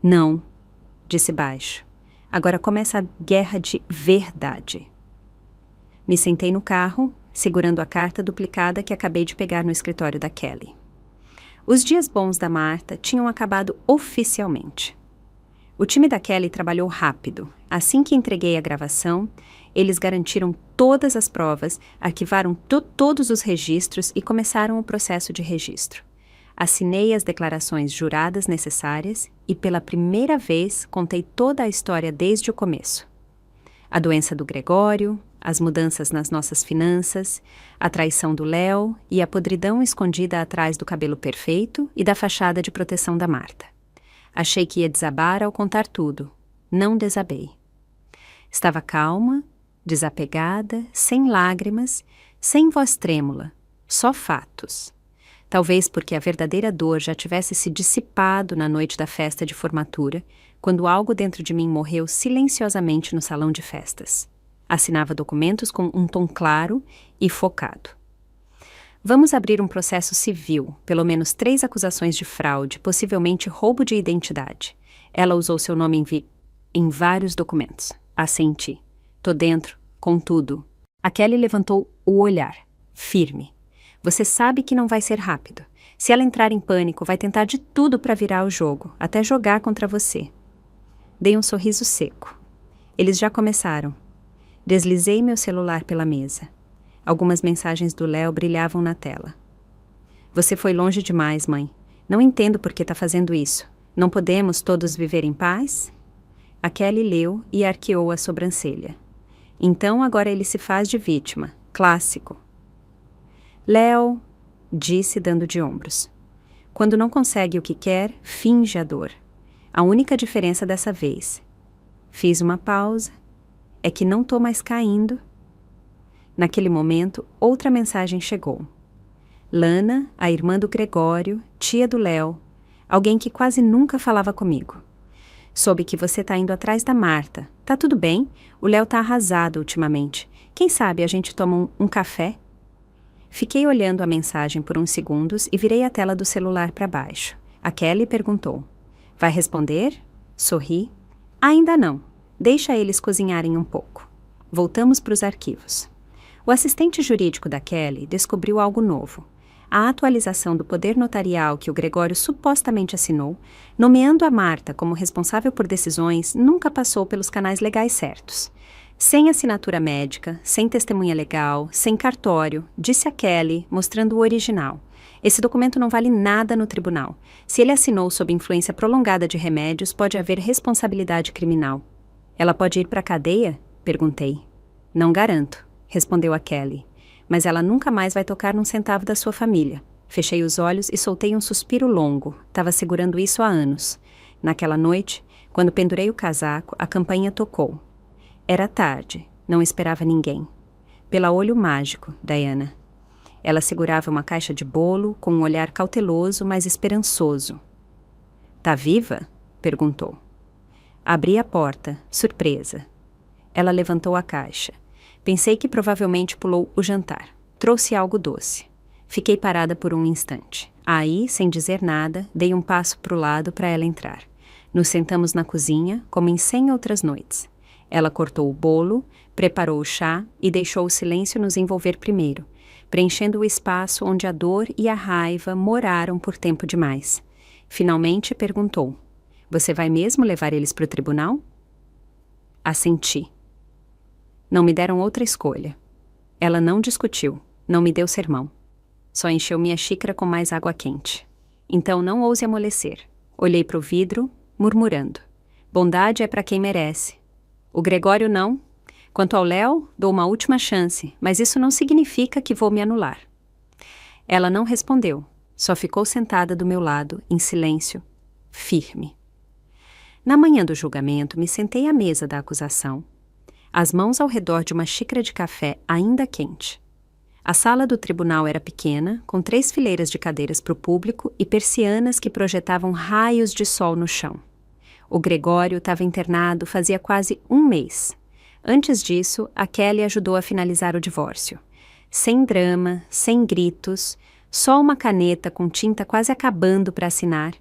Não, disse baixo. Agora começa a guerra de verdade. Me sentei no carro, segurando a carta duplicada que acabei de pegar no escritório da Kelly. Os dias bons da Marta tinham acabado oficialmente. O time da Kelly trabalhou rápido. Assim que entreguei a gravação, eles garantiram todas as provas, arquivaram todos os registros e começaram o processo de registro. Assinei as declarações juradas necessárias e, pela primeira vez, contei toda a história desde o começo. A doença do Gregório, as mudanças nas nossas finanças, a traição do Léo e a podridão escondida atrás do cabelo perfeito e da fachada de proteção da Marta. Achei que ia desabar ao contar tudo. Não desabei. Estava calma, desapegada, sem lágrimas, sem voz trêmula, só fatos. Talvez porque a verdadeira dor já tivesse se dissipado na noite da festa de formatura, quando algo dentro de mim morreu silenciosamente no salão de festas. Assinava documentos com um tom claro e focado. Vamos abrir um processo civil, pelo menos 3 acusações de fraude, possivelmente roubo de identidade. Ela usou seu nome em vários documentos. Assenti. Tô dentro, com tudo. A Kelly levantou o olhar, firme. Você sabe que não vai ser rápido. Se ela entrar em pânico, vai tentar de tudo para virar o jogo, até jogar contra você. Dei um sorriso seco. Eles já começaram. Deslizei meu celular pela mesa. Algumas mensagens do Léo brilhavam na tela. Você foi longe demais, mãe. Não entendo por que tá fazendo isso. Não podemos todos viver em paz? A Kelly leu e arqueou a sobrancelha. Então agora ele se faz de vítima. Clássico. Léo, disse dando de ombros. Quando não consegue o que quer, finge a dor. A única diferença dessa vez. Fiz uma pausa. É que não tô mais caindo. Naquele momento, outra mensagem chegou. Lana, a irmã do Gregório, tia do Léo, alguém que quase nunca falava comigo. Soube que você tá indo atrás da Marta. Tá tudo bem? O Léo tá arrasado ultimamente. Quem sabe a gente toma um café? Fiquei olhando a mensagem por uns segundos e virei a tela do celular para baixo. A Kelly perguntou. Vai responder? Sorri. Ainda não. Deixa eles cozinharem um pouco. Voltamos para os arquivos. O assistente jurídico da Kelly descobriu algo novo. A atualização do poder notarial que o Gregório supostamente assinou, nomeando a Marta como responsável por decisões, nunca passou pelos canais legais certos. Sem assinatura médica, sem testemunha legal, sem cartório, disse a Kelly, mostrando o original. Esse documento não vale nada no tribunal. Se ele assinou sob influência prolongada de remédios, pode haver responsabilidade criminal. Ela pode ir para a cadeia? Perguntei. Não garanto, respondeu a Kelly. Mas ela nunca mais vai tocar num centavo da sua família. Fechei os olhos e soltei um suspiro longo. Estava segurando isso há anos. Naquela noite, quando pendurei o casaco, a campainha tocou. Era tarde, não esperava ninguém. Pela olho mágico, Diana. Ela segurava uma caixa de bolo com um olhar cauteloso, mas esperançoso. Tá viva? Perguntou. Abri a porta, surpresa. Ela levantou a caixa. Pensei que provavelmente pulou o jantar. Trouxe algo doce. Fiquei parada por um instante. Aí, sem dizer nada, dei um passo para o lado para ela entrar. Nos sentamos na cozinha, como em 100 outras noites. Ela cortou o bolo, preparou o chá e deixou o silêncio nos envolver primeiro, preenchendo o espaço onde a dor e a raiva moraram por tempo demais. Finalmente perguntou: "Você vai mesmo levar eles para o tribunal?" Assenti. Não me deram outra escolha. Ela não discutiu, não me deu sermão. Só encheu minha xícara com mais água quente. Então não ouse amolecer. Olhei para o vidro, murmurando: "Bondade é para quem merece. O Gregório não. Quanto ao Léo, dou uma última chance, mas isso não significa que vou me anular." Ela não respondeu, só ficou sentada do meu lado, em silêncio, firme. Na manhã do julgamento, me sentei à mesa da acusação, as mãos ao redor de uma xícara de café ainda quente. A sala do tribunal era pequena, com 3 fileiras de cadeiras para o público e persianas que projetavam raios de sol no chão. O Gregório estava internado fazia quase 1 mês. Antes disso, a Kelly ajudou a finalizar o divórcio. Sem drama, sem gritos, só uma caneta com tinta quase acabando para assinar.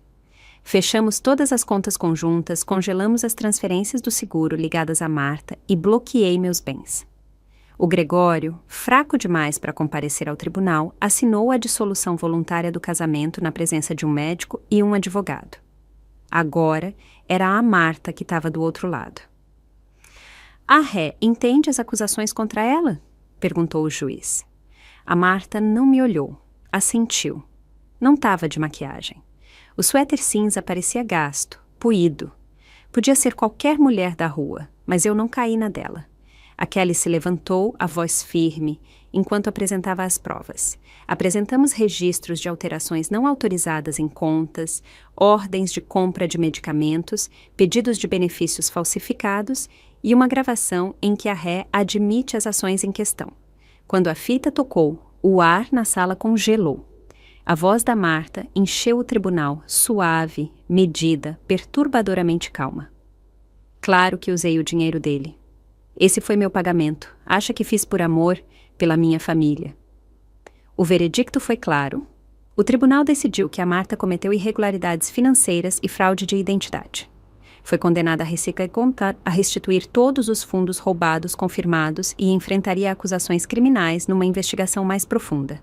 Fechamos todas as contas conjuntas, congelamos as transferências do seguro ligadas a Marta e bloqueei meus bens. O Gregório, fraco demais para comparecer ao tribunal, assinou a dissolução voluntária do casamento na presença de um médico e um advogado. Agora, era a Marta que estava do outro lado. "A ré entende as acusações contra ela?" perguntou o juiz. A Marta não me olhou, assentiu. Não estava de maquiagem. O suéter cinza parecia gasto, puído. Podia ser qualquer mulher da rua, mas eu não caí na dela. A Kelly se levantou, a voz firme, enquanto apresentava as provas. Apresentamos registros de alterações não autorizadas em contas, ordens de compra de medicamentos, pedidos de benefícios falsificados e uma gravação em que a ré admite as ações em questão. Quando a fita tocou, o ar na sala congelou. A voz da Marta encheu o tribunal, suave, medida, perturbadoramente calma. "Claro que usei o dinheiro dele. Esse foi meu pagamento. Acha que fiz por amor, pela minha família." O veredicto foi claro. O tribunal decidiu que a Marta cometeu irregularidades financeiras e fraude de identidade. Foi condenada a restituir todos os fundos roubados confirmados e enfrentaria acusações criminais numa investigação mais profunda.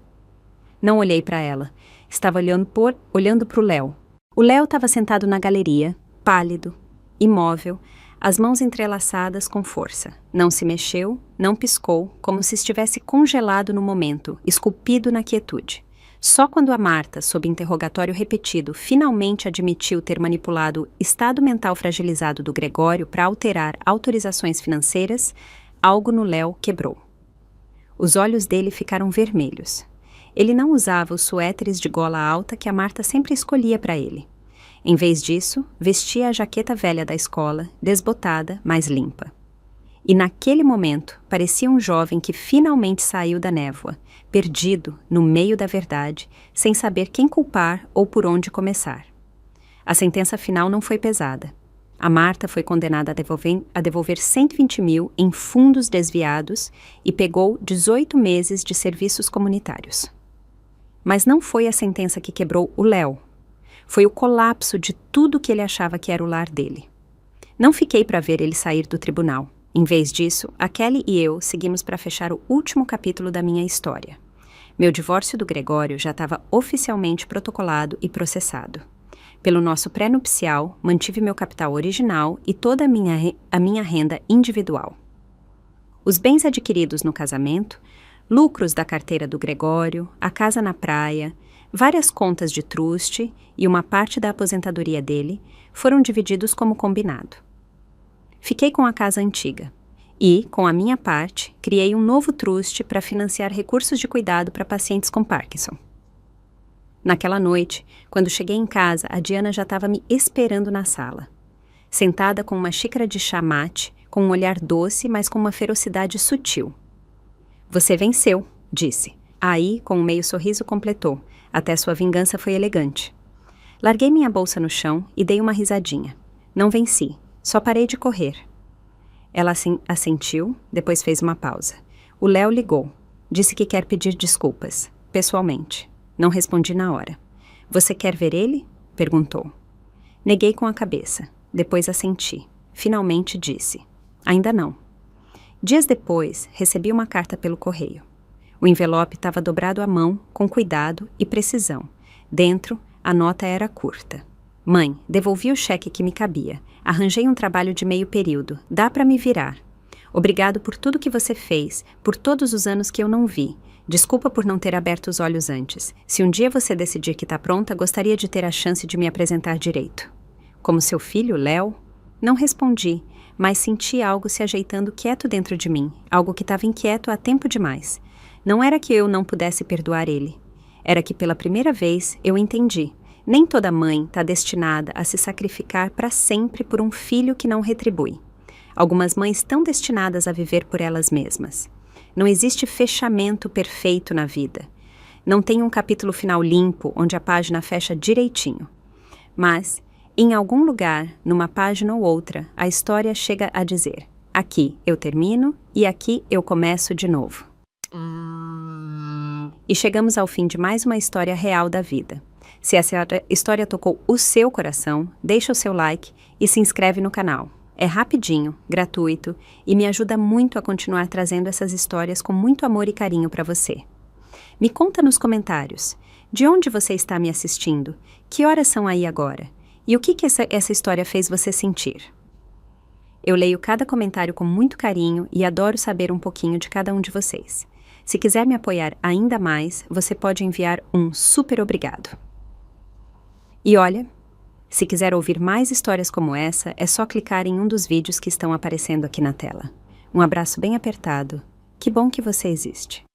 Não olhei para ela. Estava olhando para o Léo. O Léo estava sentado na galeria, pálido, imóvel, as mãos entrelaçadas com força. Não se mexeu, não piscou, como se estivesse congelado no momento, esculpido na quietude. Só quando a Marta, sob interrogatório repetido, finalmente admitiu ter manipulado o estado mental fragilizado do Gregório para alterar autorizações financeiras, algo no Léo quebrou. Os olhos dele ficaram vermelhos. Ele não usava os suéteres de gola alta que a Marta sempre escolhia para ele. Em vez disso, vestia a jaqueta velha da escola, desbotada, mas limpa. E naquele momento, parecia um jovem que finalmente saiu da névoa, perdido, no meio da verdade, sem saber quem culpar ou por onde começar. A sentença final não foi pesada. A Marta foi condenada a devolver 120 mil em fundos desviados e pegou 18 meses de serviços comunitários. Mas não foi a sentença que quebrou o Léo. Foi o colapso de tudo que ele achava que era o lar dele. Não fiquei para ver ele sair do tribunal. Em vez disso, a Kelly e eu seguimos para fechar o último capítulo da minha história. Meu divórcio do Gregório já estava oficialmente protocolado e processado. Pelo nosso pré-nupcial, mantive meu capital original e toda a minha renda individual. Os bens adquiridos no casamento, lucros da carteira do Gregório, a casa na praia, várias contas de truste e uma parte da aposentadoria dele foram divididos como combinado. Fiquei com a casa antiga e, com a minha parte, criei um novo truste para financiar recursos de cuidado para pacientes com Parkinson. Naquela noite, quando cheguei em casa, a Diana já estava me esperando na sala. Sentada com uma xícara de chá mate, com um olhar doce, mas com uma ferocidade sutil. Você venceu, disse. Aí, com um meio sorriso, completou. Até sua vingança foi elegante. Larguei minha bolsa no chão e dei uma risadinha. Não venci, só parei de correr. Ela assentiu, depois fez uma pausa. O Léo ligou. Disse que quer pedir desculpas, pessoalmente. Não respondi na hora. Você quer ver ele? Perguntou. Neguei com a cabeça. Depois assenti. Finalmente disse. Ainda não. Dias depois, recebi uma carta pelo correio. O envelope estava dobrado à mão, com cuidado e precisão. Dentro, a nota era curta. Mãe, devolvi o cheque que me cabia. Arranjei um trabalho de meio período. Dá para me virar. Obrigado por tudo que você fez, por todos os anos que eu não vi. Desculpa por não ter aberto os olhos antes. Se um dia você decidir que está pronta, gostaria de ter a chance de me apresentar direito. Como seu filho, Léo? Não respondi, mas senti algo se ajeitando quieto dentro de mim, algo que estava inquieto há tempo demais. Não era que eu não pudesse perdoar ele. Era que pela primeira vez eu entendi. Nem toda mãe está destinada a se sacrificar para sempre por um filho que não retribui. Algumas mães estão destinadas a viver por elas mesmas. Não existe fechamento perfeito na vida. Não tem um capítulo final limpo, onde a página fecha direitinho. Mas, em algum lugar, numa página ou outra, a história chega a dizer: aqui eu termino e aqui eu começo de novo. E chegamos ao fim de mais uma história real da vida. Se essa história tocou o seu coração, deixa o seu like e se inscreve no canal. É rapidinho, gratuito e me ajuda muito a continuar trazendo essas histórias com muito amor e carinho para você. Me conta nos comentários, de onde você está me assistindo, que horas são aí agora e o que essa história fez você sentir. Eu leio cada comentário com muito carinho e adoro saber um pouquinho de cada um de vocês. Se quiser me apoiar ainda mais, você pode enviar um super obrigado. E olha, se quiser ouvir mais histórias como essa, é só clicar em um dos vídeos que estão aparecendo aqui na tela. Um abraço bem apertado. Que bom que você existe.